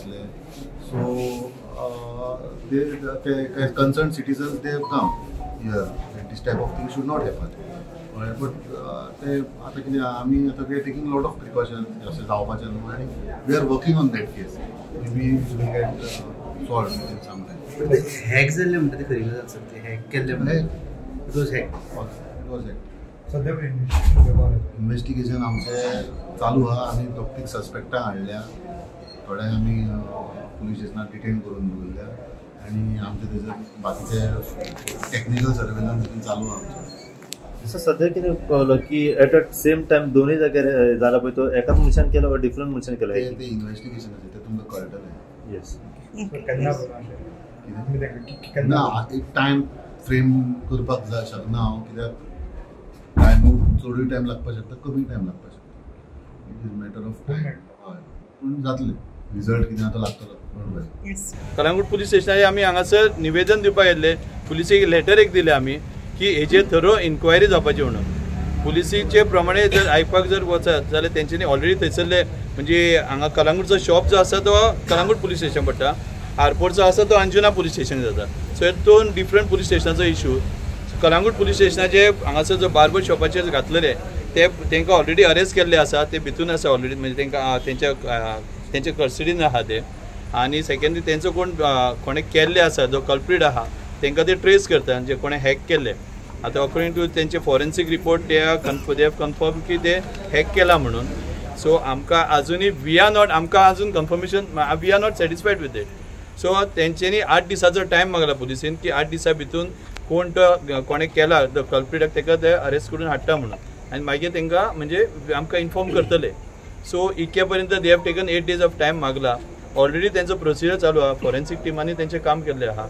आसले. So the concerned citizens, they have come here that this type of thing should not happen. But they आता कितें आमी आता we are taking a lot of precautions अशें जावपाचें न्हू आनी we are working on that case. Maybe it will get solved within some time. Hack जाल्ले म्हणटा ते खरी गजाल सर, ते हॅक केल्ले इट वॉज हॅक. सद्या इन्व्हेस्टिगेशन आमचें चालू आहा. आमी दोग सस्पेक्टां हाडल्या, थोड्यांक आमी पुलीस स्टेशनार डिटेन करून दवरल्या आनी आमचे तेजर बाकीचे टेक्निकल सर्वेलन्स चालू आहा आमचें. सर सध्या कितें कळलं की एट अ सेम टायम दोनूय जाग्यार जाला पळय तो एकाच मनशान केलो वा डिफरंट मनशान केलो? ते इन्व्हेस्टिगेशन आसा तें तुमकां कळटलें. येस. ना एक टायम फ्रेम करपाक जाय शकना हांव, कित्याक टायम चडूय टायम लागपाक शकता, कमी टायम लागपाक शकता. It is matter of time. हय, पूण जातलें. रिजल्ट कितें आतां लागतलो. कलंगूट पुलीस स्टेशनार आमी हांगासर निवेदन दिवपाक येल्ले. पुलिसेक लेटर एक दिलें आमी की हेजेर थरो इन्क्वायरी जावपाची म्हणून. पुलिसीचे प्रमाणे जर आयकपाक जर वचत जाल्यार तेंच्यांनी ऑलरेडी थंयसरले म्हणजे हांगा कलंगूटचो शॉप जो आसा तो कलंगूट पुलीस स्टेशन पडटा, आरपोर्टचो आसा तो अंजुना पुलीस स्टेशन जाता. सो हे दोन डिफरंट पुलीस स्टेशनाचो इशू. कलंगूट पुलीस स्टेशनाचे हांगासर जो बार्बर शॉपाचेर घातलेले तेंकां ऑलरेडी अरेस्ट केल्ले आसा, ते भितून आसा ऑलरेडी, म्हणजे तेंकां तेंच्या कस्टडीन आहा ते. आनी सेकंडली तेंचो कोणें केल्ले आसा जो कल्प्रीट आहा तेंकां ते ट्रेस करता, जे कोणें हॅक केल्ले. आतां अकॉर्डिंग टू तेंचे forensic report they have confirm की ते हॅक केला म्हणून. सो आमकां आजुनूय आमकां आजून confirmation we are not satisfied with it. So तेंच्यांनी 8 दिसाचो टायम मागला पुलिसेन की 8 दिसा भितून कोण तो कोणें केला तो कल्प्रीटाक तेका ते अरेस्ट करून हाडटा म्हणून, आनी मागीर तेंकां म्हणजे आमकां इन्फॉर्म करतले. सो इतके पर्यंत they have taken 8 days of time मागला. ऑलरेडी तेंचो प्रोसिजर चालू आहा, फॉरेन्सीक टिमांनी तेंचें काम केल्लें आहा.